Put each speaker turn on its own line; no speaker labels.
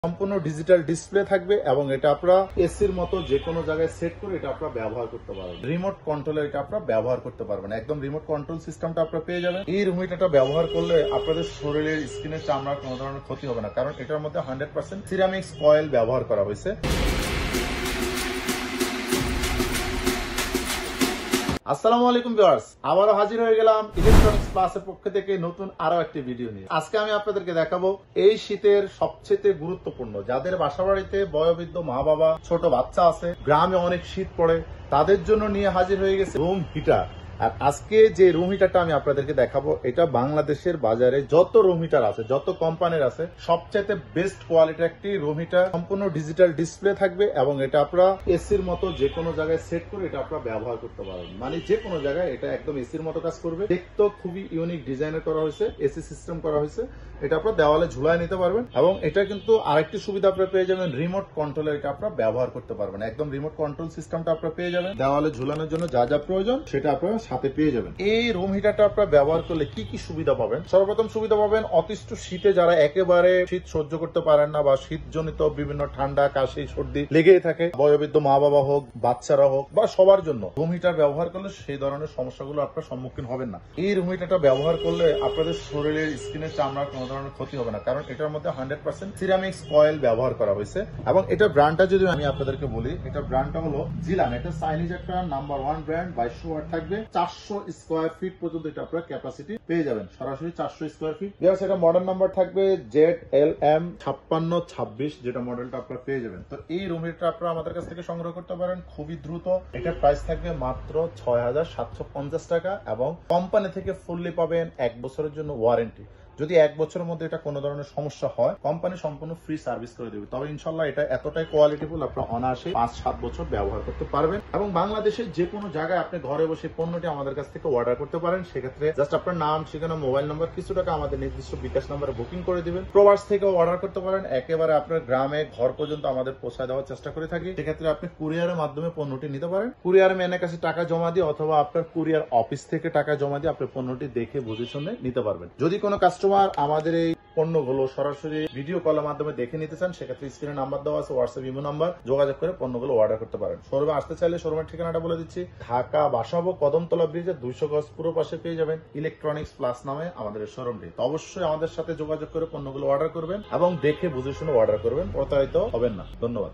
সম্পূর্ণ digital display থাকবে এবং এটা আপনারা এসির মতো যে কোনো জায়গায় সেট করে এটা আপনারা ব্যবহার করতে পারবেন। রিমোট কন্ট্রোলে এটা আপনারা ব্যবহার করতে পারবেন। একদম রিমোট কন্ট্রোল সিস্টেমটা আপনারা পেয়ে যাবেন। এই রুম হিটারটা ব্যবহার করলে আপনাদের শরীরের স্কিনের চামড়ার কোনো ধরনের ক্ষতি হবে না, কারণ এটার মধ্যে 100% সিরামিক্স কয়েল ব্যবহার করা হয়েছে। আসসালামু আলাইকুম ভিউয়ার্স, আবারও হাজির হয়ে গেলাম ইলেকট্রনিক্স প্লাসের পক্ষ থেকে নতুন আরো একটি ভিডিও নিয়ে। আজকে আমি আপনাদেরকে দেখাবো এই শীতের সবচেয়ে গুরুত্বপূর্ণ, যাদের বাসা বাড়িতে বয়োবৃদ্ধ মা বাবা ছোট বাচ্চা আছে, গ্রামে অনেক শীত পড়ে, তাদের জন্য নিয়ে হাজির হয়ে গেছে রুম হিটার। আর আজকে যে রুম হিটারটা আমি আপনাদেরকে দেখাবো, এটা বাংলাদেশের বাজারে যত রুম হিটার আছে, যত কোম্পানির আছে, সবচাইতে বেস্ট কোয়ালিটির একটি রুম হিটার। সম্পূর্ণ ডিজিটাল ডিসপ্লে থাকবে এবং এটা আপনারা এসির মতো যে কোনো জায়গায় সেট করে এটা আপনারা ব্যবহার করতে পারবেন। মানে যে কোনো জায়গায় এটা একদম এসির মতো কাজ করবে। দেখতে খুবই ইউনিক ডিজাইনের করা হয়েছে, এসি সিস্টেম করা হয়েছে। এটা আপনারা দেওয়ালে ঝুলায় নিতে পারবেন এবং এটা কিন্তু আরেকটি সুবিধা আপনারা পেয়ে যাবেন, রিমোট কন্ট্রোলে এটা আপনারা ব্যবহার করতে পারবেন। একদম রিমোট কন্ট্রোল সিস্টেমটা আপনারা পেয়ে যাবেন। দেওয়ালে ঝুলানোর জন্য যা যা প্রয়োজন সেটা আপনারা সাথে পেয়ে যাবেন। এই রুম হিটারটা আপনারা ব্যবহার করলে কি কি সুবিধা পাবেন? সর্বপ্রথম সুবিধা পাবেন, অতিষ্ঠ শীতে যারা একেবারে শীত সহ্য করতে পারেন না বা শীতজনিত বিভিন্ন ঠান্ডা কাশি সর্দি লেগেই থাকে, বয়োবৃদ্ধ মা বাবা হোক, বাচ্চারা হোক বা সবার জন্য রুম হিটার ব্যবহার করলে সেই ধরনের সমস্যাগুলো আপনার সম্মুখীন হবেন না। এই রুম হিটারটা ব্যবহার করলে আপনাদের শরীরের স্কিনের চামড়ার কোনো ধরনের ক্ষতি হবে না, কারণ এটার মধ্যে 100% সিরামিক্স কয়েল ব্যবহার করা হয়েছে। এবং এটা ব্র্যান্ডটা যদি আমি আপনাদেরকে বলি, এটা ব্র্যান্ডটা হলো জিলান। এটা চাইনিজ একটা নাম্বার 1 ব্র্যান্ড। 2200 ওয়াট থাকবে, 400 স্কোয়ার ফিট পর্যন্ত এটা আপনারা ক্যাপাসিটি পেয়ে যাবেন, সরাসরি 400 স্কোয়ার ফিট। এটা মডেল নাম্বার থাকবে ZLM 5626, যেটা মডেলটা আপনারা পেয়ে যাবেন। তো এই রুম হিটারটা আপনারা আমাদের কাছ থেকে সংগ্রহ করতে পারেন খুবই দ্রুত। এটার প্রাইস থাকবে মাত্র 6750 টাকা এবং কোম্পানি থেকে ফুললি পাবেন 1 বছরের জন্য ওয়ারেন্টি। যদি 1 বছরের মধ্যে এটা কোনো ধরনের সমস্যা হয়, কোম্পানি সম্পূর্ণ ফ্রি সার্ভিস করে দেবে। তবে ইনশাল্লাহ এটা এতটাই কোয়ালিটিফুল, আপনারা অনায়াসে 5-7 বছর ব্যবহার করতে পারবেন। এবং বাংলাদেশের যে কোনো জায়গায় আপনি ঘরে বসে পণ্যটি আমাদের কাছ থেকে অর্ডার করতে পারেন। সেক্ষেত্রে জাস্ট আপনার নাম, ঠিকানা, মোবাইল নাম্বার, কিছু টাকা আমাদের নির্দিষ্ট বিকাশ নাম্বারে বুকিং করে দিবেন। প্রবাস থেকেও অর্ডার করতে পারেন। একেবারে আপনার গ্রামে ঘর পর্যন্ত আমাদের পৌঁছায় দেওয়ার চেষ্টা করে থাকি। সেক্ষেত্রে আপনি কুরিয়ারের মাধ্যমে পণ্যটি নিতে পারেন। কুরিয়ার ম্যানের কাছে টাকা জমা দিয়ে অথবা আপনার কুরিয়ার অফিস থেকে টাকা জমা দিয়ে আপনি পণ্যটি দেখে বুঝে শুনে নিতে পারবেন। যদি কোনো কাস্টমার আমাদের এই পণ্যগুলো সরাসরি ভিডিও কলের মাধ্যমে দেখে নিতে চান, সেক্ষেত্রে স্ক্রিনে নাম্বার দেওয়া আছে, হোয়াটসঅ্যাপ ইমো নাম্বার, যোগাযোগ করে পণ্যগুলো অর্ডার করতে পারেন। শোরুমে আসতে চাইলে শোরুমের ঠিকানাটা বলে দিচ্ছি, ঢাকা বাসাবো কদমতলা ব্রিজের 200 গজ পুরো পাশে পেয়ে যাবেন ইলেকট্রনিক্স প্লাস নামে আমাদের শোরুমটি। তো অবশ্যই আমাদের সাথে যোগাযোগ করে পণ্যগুলো অর্ডার করবেন এবং দেখে বুঝে শুনে অর্ডার করবেন, প্রতারিত হবেন না। ধন্যবাদ।